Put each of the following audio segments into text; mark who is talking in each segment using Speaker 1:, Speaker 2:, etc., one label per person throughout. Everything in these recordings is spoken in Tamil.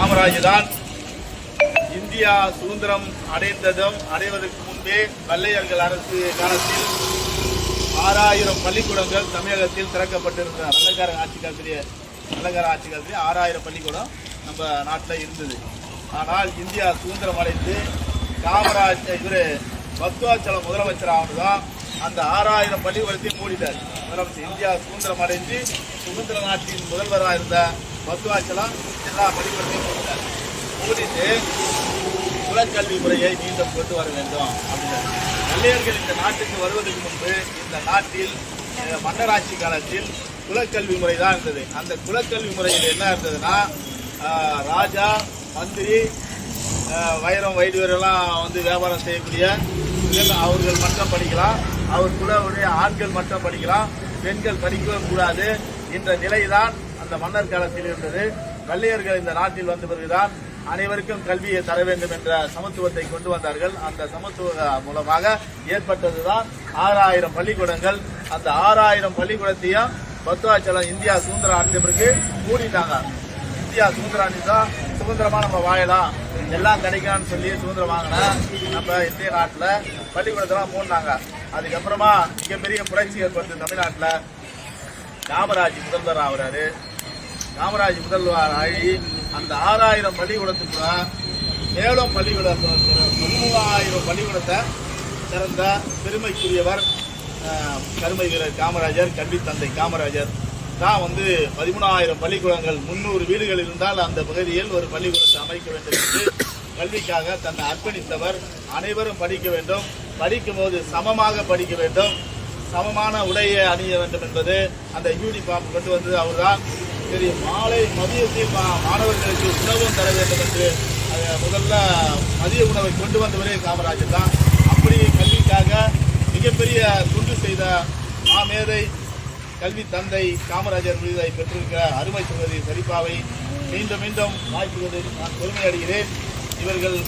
Speaker 1: காமராஜர் தான் இந்தியா சுதந்திரம் அடைவதற்கு முன்பே வெள்ளையர்கள் அரசு காலத்தில் 6000 பள்ளிக்கூடங்கள் தமிழகத்தில் திறக்கப்பட்டிருந்த வெள்ளக்கார ஆட்சி காலத்திலேயே 6000 பள்ளிக்கூடம் நம்ம நாட்டில் இருந்தது. ஆனால் இந்தியா சுதந்திரம் அடைந்து காமராஜர் பக்துவாச்சலம் முதலமைச்சர் ஆனதுதான் அந்த 6000 பள்ளிக்கூடத்தையும் மூடிட்டார். முதலமைச்சர் இந்தியா சுதந்திரம் அடைந்து சுதந்திர நாட்டின் முதல்வராக இருந்த பக்துவாச்சலம் எல்லா பள்ளிக்கூடத்தையும் மூடிட்டு குலக்கல்வி முறையை மீண்டும் கொண்டு வர வேண்டும் அப்படின்னாரு. வெள்ளையர்கள் இந்த நாட்டுக்கு வருவதற்கு முன்பு இந்த நாட்டில் மன்னராட்சி காலத்தில் குலக்கல்வி முறை தான் இருந்தது. அந்த குலக்கல்வி முறையில் என்ன இருந்ததுன்னா, ராஜா, மந்திரி, வைரம் வைடுவரெல்லாம் வந்து வியாபாரம் செய்யக்கூடிய அவர்கள் மட்டும் படிக்கலாம், அவர் குலவுடைய ஆண்கள் மட்டும் படிக்கலாம், பெண்கள் படிக்கவே கூடாது என்ற நிலைதான் அந்த மன்னர் காலத்தில் இருந்தது. வெள்ளையர்கள் இந்த நாட்டில் வந்த பிறகுதான் அனைவருக்கும் கல்வியை தர வேண்டும் என்ற சமத்துவத்தை கொண்டு வந்தார்கள். அந்த சமத்துவ மூலமாக ஏற்பட்டதுதான் 6000 பள்ளிக்கூடங்கள். அந்த 6000 பள்ளிக்கூடத்தையும் பக்துவாச்சலம் இந்தியா சுதந்திரம் அடைந்த பிறகு மூடிட்டாங்க. இந்தியா சுதந்திரம் அடைந்தா சுதந்திரமா நம்ம வாழலாம், எல்லாம் கிடைக்கலாம்னு சொல்லி சுதந்திரம் வாங்கினா நம்ம இந்திய நாட்டில் பள்ளிக்கூடத்தெல்லாம் மூடினாங்க. அதுக்கப்புறமா மிகப்பெரிய புரட்சி ஏற்பட்டு தமிழ்நாட்டில் காமராஜ் முதல்வர் ஆகிறாரு. காமராஜ் முதல்வர் ஆகி அந்த 6000 பள்ளிக்கூடத்துக்குள்ள மேலும் 30,000 பள்ளிக்கூடத்தை திறந்த பெருமைக்குரியவர் கருமை வீரர் காமராஜர். கல்வி தந்தை காமராஜர் தான் 13,000 பள்ளிக்கூடங்கள் 300 வீடுகள் இருந்தால் அந்த பகுதியில் ஒரு பள்ளிக்கூடத்தை அமைக்க வேண்டும் என்று கல்விக்காக தன்னை அர்ப்பணித்தவர். அனைவரும் படிக்க வேண்டும், படிக்கும் போது சமமாக படிக்க வேண்டும், சமமான உடையை அணிய வேண்டும் என்பது அந்த யூனிஃபார்ம் கொண்டு வந்தது அவர்தான். சரி, மாலை மதியத்தில் மாணவர்களுக்கு உணவும் தர வேண்டும் என்று முதல்ல மதிய உணவை கொண்டு வந்தவரே காமராஜர் தான். அப்படி கல்விக்காக மிகப்பெரிய தொண்டு செய்த மாமேதை கல்வி தந்தை காமராஜர் விருதை பெற்றிருக்கிற அருமை சகோதரி சரிபாவை மீண்டும் மீண்டும் வாய்ப்புகளில் நான் பெருமை அடைகிறேன். இவரில்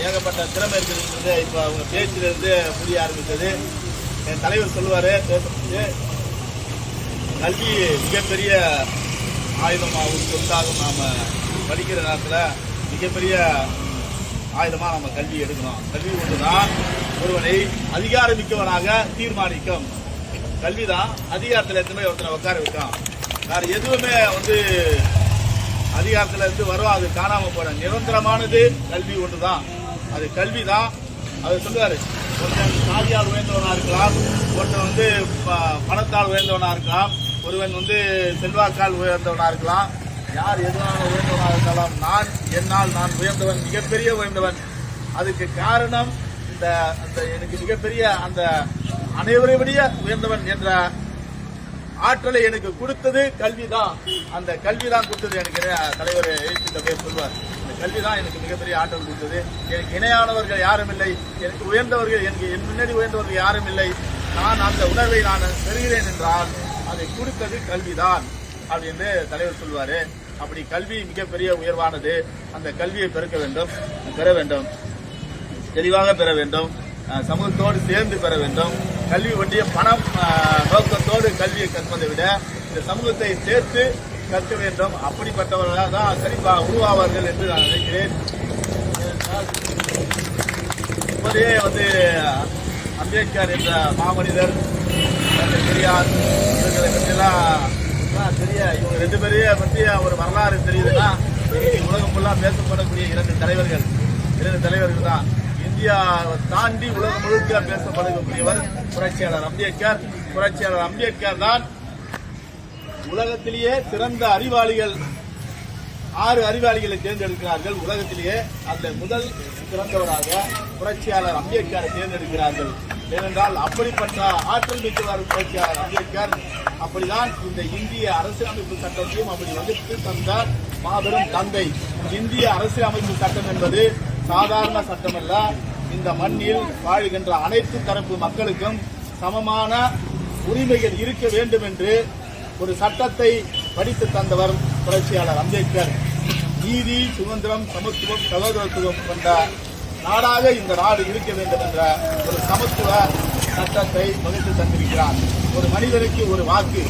Speaker 1: ஏகப்பட்ட திறமை இருக்கிறது. இப்போ அவங்க பேச்சிலிருந்து புரிய ஆரம்பித்தது. என் தலைவர் சொல்லுவார், பேசுறது கல்வி மிகப்பெரிய ஆயுதமாகவும் சொத்தாகவும் நாம் படிக்கிற நேரத்தில் மிகப்பெரிய ஆயுதமாக நம்ம கல்வி எடுக்கணும். கல்வி ஒன்றுதான் ஒருவனை அதிகாரமிக்கவனாக தீர்மானிக்கும். கல்வி தான் அதிகாரத்தில் எத்தனை ஒருத்தனை உட்கார வைக்கும். வேறு எதுவுமே அதிகாரத்தில் இருந்து வரும், அது காணாமல் போன நிரந்தரமானது கல்வி ஒன்று தான். அது கல்வி தான். அது சொல்லுவார், ஒருத்தன் சாதியால் உயர்ந்தவனாக இருக்கலாம், ஒருத்தன் பணத்தால் உயர்ந்தவனாக இருக்கலாம், ஒருவன் செல்வாக்கால் உயர்ந்தவனாக இருக்கலாம். யார் எதுவாக உயர்ந்தவனாக இருந்தாலும் நான் உயர்ந்தவன், மிகப்பெரிய உயர்ந்தவன். அதுக்கு காரணம் எனக்கு மிகப்பெரிய அந்த அனைவரை விட உயர்ந்தவன் என்ற ஆற்றலை எனக்கு கொடுத்தது கல்விதான். அந்த கல்விதான் கொடுத்தது எனக்கு. தலைவர் எழுச்சிட்ட பேர் சொல்வார், இந்த கல்விதான் எனக்கு மிகப்பெரிய ஆற்றல் கொடுத்தது. எனக்கு இணையானவர்கள் யாரும் இல்லை, எனக்கு உயர்ந்தவர்கள், எனக்கு என் முன்னாடி உயர்ந்தவர்கள் யாரும் இல்லை. நான் அந்த உணர்வை நான் பெறுகிறேன் என்றால் அதை கொடுத்தது கல்விதான் அப்படின்னு தலைவர் சொல்வாரு. அப்படி கல்வி மிகப்பெரிய உயர்வானது. அந்த கல்வியை பெற வேண்டும், தெளிவாக பெற வேண்டும், சமூகத்தோடு சேர்ந்து பெற வேண்டும். கல்வி ஒன்றிய பணம் நோக்கத்தோடு கல்வியை கற்பதை விட இந்த சமூகத்தை சேர்த்து கற்க வேண்டும். அப்படிப்பட்டவர்களாக தான் சரிப்பா உருவாவார்கள் என்று நான் நினைக்கிறேன். இப்போதே அம்பேத்கர் என்ற மாமனிதர், பெரியார் இவர்களை பற்றியெல்லாம் இவங்க 2 பேரையே பற்றி ஒரு வரலாறு தெரியுதுன்னா உலகம் ஃபுல்லாக பேசப்படக்கூடிய 2 தலைவர்கள் தான். இந்தியாவை தாண்டி உலகம் முழுக்க பேசப்படக்கூடியவர் புரட்சியாளர் அம்பேத்கர். புரட்சியாளர் அம்பேத்கர் தான் உலகத்திலேயே சிறந்த அறிவாளிகள் 6 அறிவாளிகளை தேர்ந்தெடுக்கிறார்கள் உலகத்திலேயே. அந்த முதல் சிறந்தவராக புரட்சியாளர் அம்பேத்கரை தேர்ந்தெடுக்கிறார்கள். ஏனென்றால் அப்படிப்பட்ட ஆற்றல் மிக்கவர் புரட்சியாளர் அம்பேத்கர். அப்படிதான் இந்த இந்திய அரசியலமைப்பு சட்டத்தையும் அப்படி வகுத்து தந்தார் மாபெரும் தந்தை. இந்திய அரசியலமைப்பு சட்டம் என்பது சாதாரண சட்டமல்ல. இந்த மண்ணில் வாழ்கின்ற அனைத்து தரப்பு மக்களுக்கும் சமமான உரிமைகள் இருக்க வேண்டும் என்று ஒரு சட்டத்தை படித்து தந்தவர் புரட்சியாளர் அம்பேத்கர். நீதி, சுதந்திரம், சமத்துவம், சகோதரத்துவம் கொண்ட நாடாக இந்த நாடு இருக்க வேண்டும் என்ற ஒரு சமத்துவ சட்டத்தை வகுத்து தந்திருக்கிறார். ஒரு மனிதனுக்கு ஒரு வாக்கு,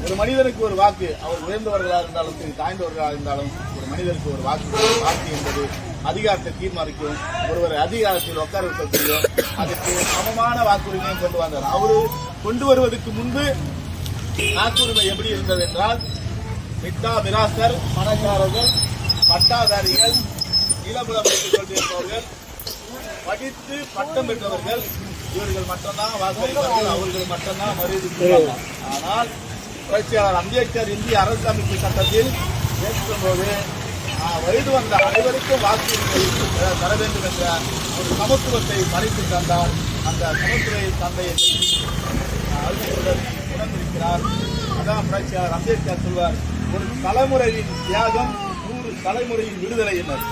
Speaker 1: ஒரு மனிதனுக்கு ஒரு வாக்கு, அவர் உயர்ந்தவர்களாக இருந்தாலும் சரி தாய்ந்தவர்களாக இருந்தாலும் ஒரு மனிதனுக்கு ஒரு வாக்கு என்பது அதிகாரத்தை தீர்மானிக்கும். ஒருவர் அதிகாரத்தில் உட்கார வைக்கக்கூடிய அதுக்கு சமமான வாக்குரிமையும் கொண்டு வந்தார். அவரு கொண்டு வருவதற்கு முன்பு வாக்குரிமை எப்படி இருந்தது என்றால், மிட்டா மிராசர், பணக்காரர்கள், பட்டாதாரிகள், நிலபுலம் வைத்துக் கொண்டிருப்பவர்கள், படித்து பட்டம் பெற்றவர்கள், இவர்கள் மட்டும்தான் வாக்களிப்பார்கள், அவர்கள் மட்டும்தான் மறுதளிப்பார்கள். ஆனால் புரட்சியாளர் அம்பேத்கர் இந்திய அரசியலமைப்பு சட்டத்தில் ஏற்றும்போது வயது வந்த அனைவருக்கும் வாக்குரிமை தர வேண்டும் என்ற ஒரு சமத்துவத்தை படைத்து தந்தார். அந்த சமத்துவ தந்தையை உணர்ந்திருக்கிறார். அதான் புரட்சியாளர் அம்பேத்கர் சொல்வார், ஒரு தலைமுறையின் தியாகம் 100 தலைமுறையின் விடுதலை என்னது.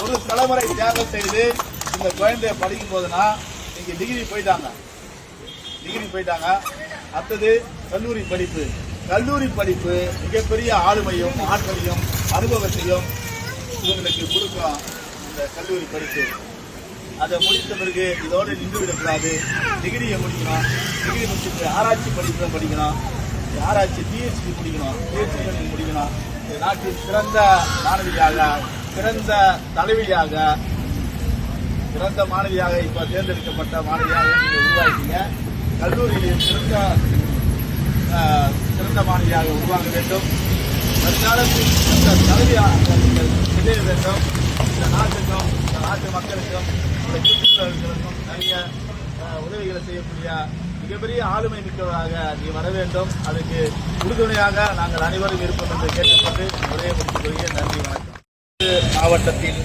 Speaker 1: ஒரு தலைமுறை தியாகம் செய்து இந்த குழந்தைய படிக்கும் போதுனா இங்க டிகிரி போயிட்டாங்க. அடுத்தது கல்லூரி படிப்பு மிகப்பெரிய ஆளுமையும் ஆற்றலையும் அனுபவத்தையும் இவங்களுக்கு கொடுக்கும். இந்த கல்லூரி படிப்பு அதை முடித்த பிறகு இதோடு நின்று விடக்கூடாது. டிகிரியை முடிக்கணும். டிகிரி முடிச்சுட்டு ஆராய்ச்சி படிப்பு படிக்கணும். ஆராய்ச்சி பிஹெச்டி முடிக்கணும். நாட்டின் சிறந்த மாணவியாக, சிறந்த தலைவியாக, சிறந்த மாணவியாக இப்ப தேர்ந்தெடுக்கப்பட்ட மாணவியாக நீங்கள் உருவாக்கிங்க. கல்லூரியில் சிறந்த மாணவியாக உருவாக வேண்டும். வருங்காலத்தில் சிறந்த தலைவியாக நீங்கள் செய்ய வேண்டும். இந்த நாட்டுக்கும் இந்த நாட்டு மக்களுக்கும் இந்த சுற்றுச்சூழல்களுக்கும் நிறைய உதவிகளை செய்யக்கூடிய மிகப்பெரிய ஆளுமை மிக்கவராக நீ வர வேண்டும். அதுக்கு உறுதுணையாக நாங்கள் அனைவரும் இருப்போம் என்று கேட்டுக்கொண்டு உரையை முடித்துக் கொள்கிறேன். நன்றி, வணக்கம். மாவட்டத்தில்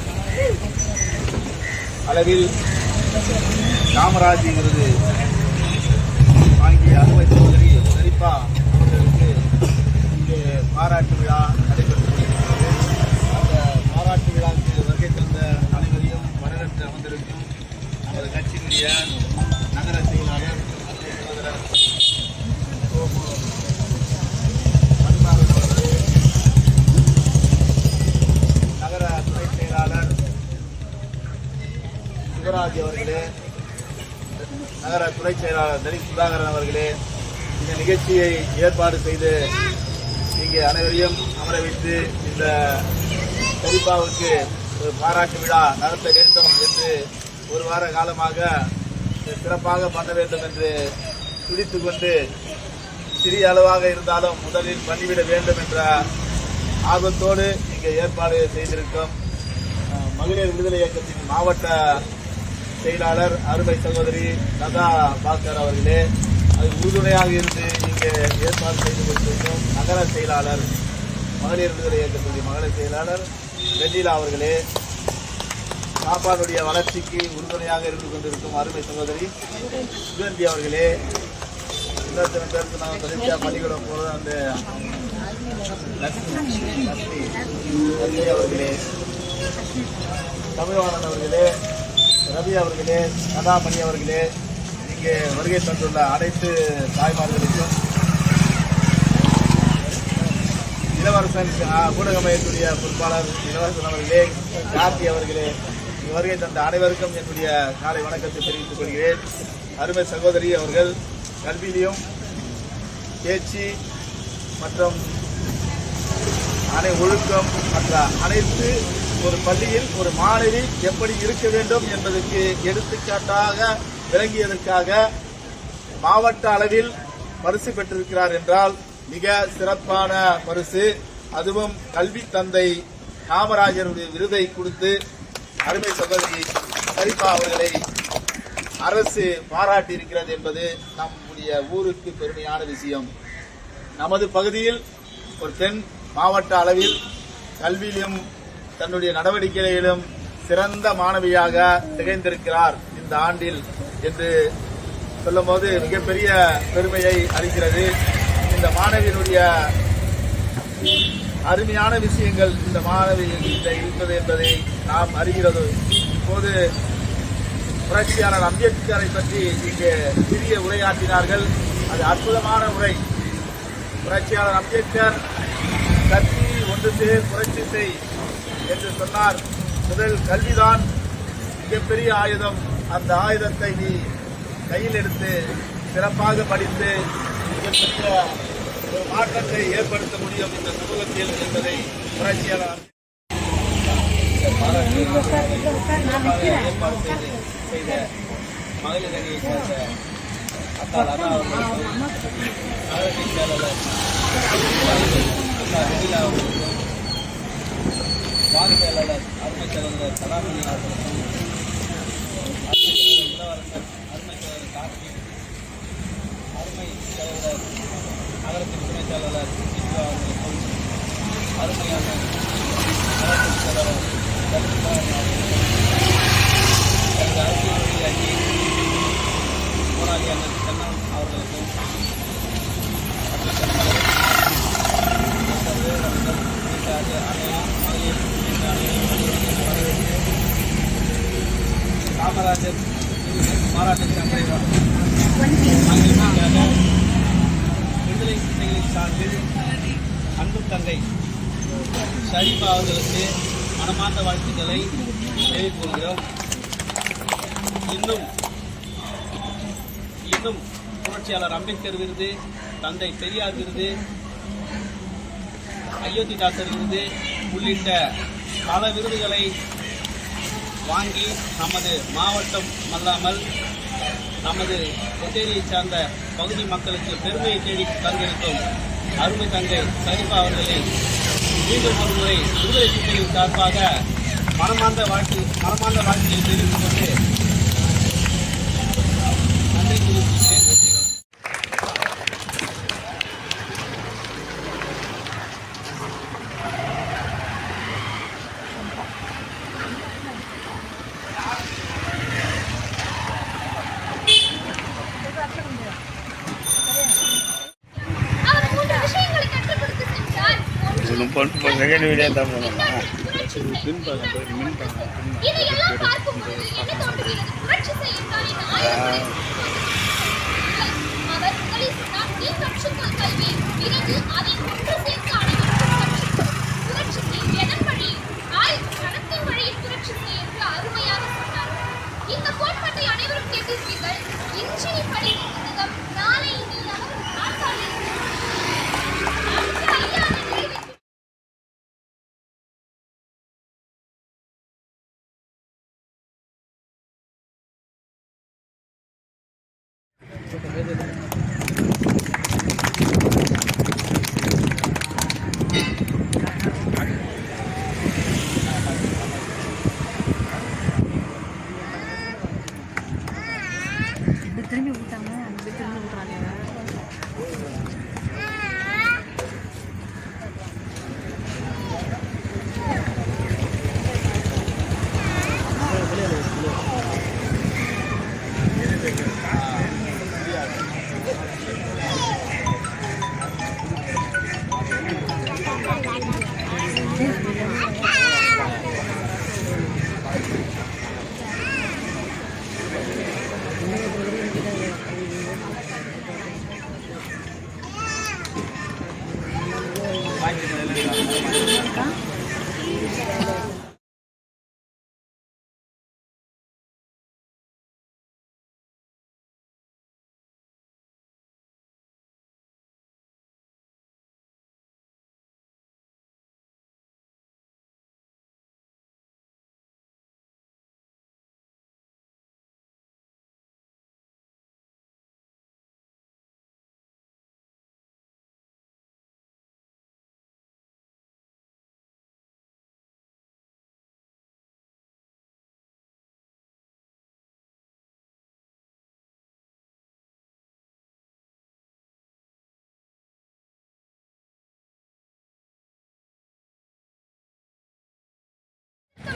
Speaker 1: அளவில் காமராஜ் விருது வாங்கிய அறுவை சகோதரி சரிப்பா அவர்களுக்கு இங்கே பாராட்டு விழா நடைபெற்றிருக்கிறது. அந்த பாராட்டு விழாவுக்கு வருகை தந்த அனைவரையும் வரவேற்று அமர்ந்திருக்கும் நமது கட்சியினுடைய நகர செயலாளர் நகர துணை செயலாளர் சிவராஜ் அவர்களே, நகர துறை செயலாளர் தலித் சுதாகரன் அவர்களே, இந்த நிகழ்ச்சியை ஏற்பாடு செய்து இங்கே அனைவரையும் அமர வைத்து இந்த சரிப்பாவுக்கு ஒரு பாராட்டு விழா நடத்த வேண்டும் என்று ஒரு வார காலமாக சிறப்பாக பண்ண வேண்டும் என்று துடித்துக் கொண்டு சிறிய அளவாக இருந்தாலும் முதலில் பண்ணிவிட வேண்டும் என்ற ஆர்வத்தோடு இங்கே ஏற்பாடு செய்திருக்கும் மகளிர் விடுதலை இயக்கத்தின் மாவட்ட செயலாளர் அருமை சகோதரி லதா பாஸ்கர் அவர்களே, அது உறுதுணையாக இருந்து இங்கே ஏற்பாடு செய்து கொண்டிருக்கும் நகர செயலாளர் மகளிர் விடுதலை இயக்கத்தின் மகளிர் செயலாளர் வெண்ணிலா அவர்களே, சாப்பாடுடைய வளர்ச்சிக்கு உறுதுணையாக இருந்து கொண்டிருக்கும் அருமை சகோதரி சுகந்தி அவர்களே, இன்னொருத்தன பேருக்கு நாங்கள் தொடர்ச்சியாக பள்ளிக்கூடம் போகிற அந்த லட்சுமி அவர்களே, தமிழ்வாணன் அவர்களே, ரவி அவர்களே, கதாமணி அவர்களே, இங்கே வருகை தந்துள்ள அனைத்து தாய்மார்களுக்கும், இளவரசன் ஊடக மையத்துடைய பொறுப்பாளர் இளவரசன் அவர்களே, கார்த்தி அவர்களே, வருகை தந்த அனைவருக்கும் என்னுடைய காலை வணக்கத்தை தெரிவித்துக் கொள்கிறேன். அருமை சகோதரி அவர்கள் கல்வியிலும் தேர்ச்சி மற்றும் ஒழுக்கம் மற்ற அனைத்து ஒரு பள்ளியில் ஒரு மாணவி எப்படி இருக்க வேண்டும் என்பதற்கு எடுத்துக்காட்டாக விளங்கியதற்காக மாவட்ட அளவில் பரிசு பெற்றிருக்கிறார் என்றால் மிக சிறப்பான பரிசு. அதுவும் கல்வி தந்தை காமராஜருடைய விருதை கொடுத்து அருமை சகோதரி சரிப்பா அவர்களை அரசு பாராட்டி இருக்கிறது என்பது நம்முடைய ஊருக்கு பெருமையான விஷயம். நமது பகுதியில் ஒரு பெண் மாவட்ட அளவில் கல்வியிலும் தன்னுடைய நடவடிக்கைகளிலும் சிறந்த மாணவியாக திகழ்ந்திருக்கிறார் இந்த ஆண்டில் என்று சொல்லும் போது மிகப்பெரிய பெருமையை அளிக்கிறது. இந்த மாணவியினுடைய அருமையான விஷயங்கள் இந்த மாணவியிட்ட இருப்பது என்பதை நாம் அறிகிறது. இப்போது புரட்சியாளர் அம்பேத்கரை பற்றி இங்கே சிறிய உரையாற்றினார்கள். அது அற்புதமான உரை. புரட்சியாளர் அம்பேத்கர் கல்வி ஒன்று சேர் புரட்சி செய் என்று சொன்னார். முதல் கல்விதான் மிகப்பெரிய ஆயுதம். அந்த ஆயுதத்தை நீ கையில் எடுத்து சிறப்பாக படித்து மிகப்பெரிய மாற்றத்தை ஏற்படுத்த முடியும் இந்த சமூகத்தில் என்பதை புரட்சியாளர்
Speaker 2: செய்த மகளிர் அணியை சேர்ந்த அக்கா லதா அவர்களுக்கும் நகரத்தின் செயலாளர் அக்கா வெண்ணிலா அவர்களுக்கும் வார்டு செயலாளர் அருமை செயலாளர் கலாமணி அவர்களுக்கும் இளவரசர் அருமை செயலாளர் கார்த்திக் அருமை செயலாளர் நகரத்தின் துணை செயலாளர் சித்ரா அவர்களுக்கும் அருமையான நகரத்தின் செயலாளர் எனது அரசியல் அணி போராளி அண்ணன் கண்ணன் அவர்களுக்கும் காமராஜர் மாநாட்டு சங்கரை விடுதலை சிறுத்தைகளின் சார்பில் அன்பு தங்கை ஷரீஃபா அவர்களுக்கு மனமார்ந்த வாழ்த்துக்களை தெரிவித்துக் கொள்கிறோம். இன்னும் புரட்சியாளர் அம்பேத்கர் விருது, தந்தை பெரியார் விருது, அயோத்திதாசர் விருது உள்ளிட்ட பல விருதுகளை வாங்கி நமது மாவட்டம் அல்லாமல் நமது புத்தேரியை சார்ந்த பகுதி மக்களுக்கு பெருமையை தேடி தந்திருக்கும் அருமை தங்கை ஷரீஃபா அவர்களை மீண்டும் ஒரு முறை விடுதலை சிறுத்தைகளின் சார்பாக மனமார்ந்த வாழ்க்கையை தெரிவித்துக் கொண்டு நன்றி தெரிவிக்கிறேன்.
Speaker 3: இதையெல்லாம் பார்க்கும்போது என்ன தோன்றுகிறது? புரட்சி செய்யுங்கள் என்ற ஆயிரம் அவர் முதலில் சொன்னார், நீ கற்றுக்கொள் கல்வி, பிறகு அதை ஒன்று சேர்த்து அனைவருக்கும் கற்றுக்கொள். புரட்சிக்கு எதன் வழி? பணத்தின் வழியில் புரட்சி செய் என்று அருமையாக சொன்னார். இந்த கோட்பாட்டை அனைவரும் கேட்டிருப்பீர்கள். இன்று நீ படிக்கும் புத்தகம் நாளை நீ நகரும் நாற்காலி.
Speaker 4: திரும்பி விட்டாங்க, அங்கே திரும்பி விட்றாங்க.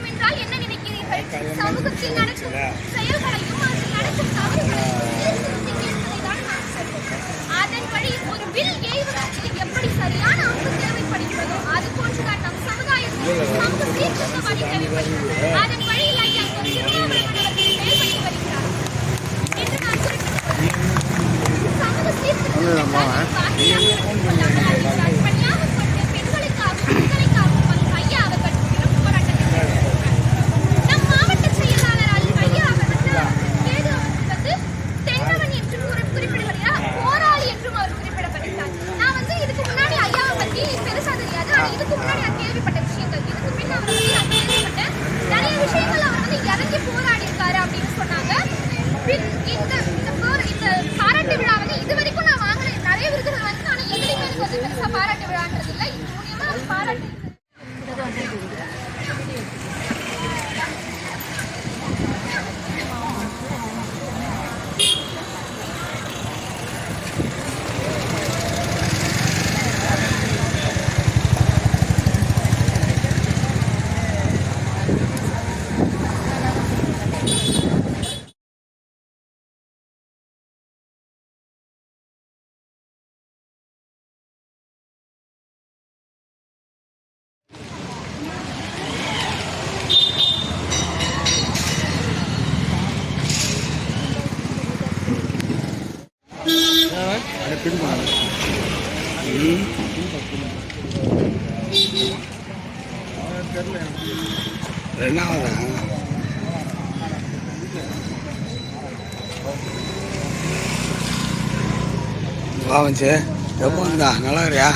Speaker 4: என்றால் என்ன நினைக்கிறீர்கள்? சமூகத்தில் நடக்கும் செயல்களையும் அதில் நடக்கும் தவறுகளையும் என்பதைதான் நான் சொல்கிறேன். அதன் வழி ஒரு வில் ஏவுவதற்கு எப்படி சரியான அம்பு தேவைப்படுகிறதோ அது போன்றுதான் நம் சமுதாயத்தில் சமூக சீர்திருத்த வழி தேவைப்படுகிறது. அதன் வழியில் ஐயா திருமாவளவன் அவர்கள் செயல்பட்டு வருகிறார் என்று நான் குறிப்பிட்டுள்ளேன். சமூக சீர்திருத்தம் வார்த்தையாக எடுத்துக்கொள்ளாமல் பணியாக கொண்டு பெண்களுக்காகவும் பெண்களுக்காகவும் ஐயா அவர்கள் நம் மாவட்ட செயலாளர் ஐயா அவர்கள் கேது தென்னவன் என்றும் குறிப்பிடுகிறார், போராளி என்றும் அவர் குறிப்பிடப்படுகிறார். நான் இதுக்கு
Speaker 5: ரெண்டாவதா வாவஞ்சு எப்போ வந்தா நல்லா இருக்கியா?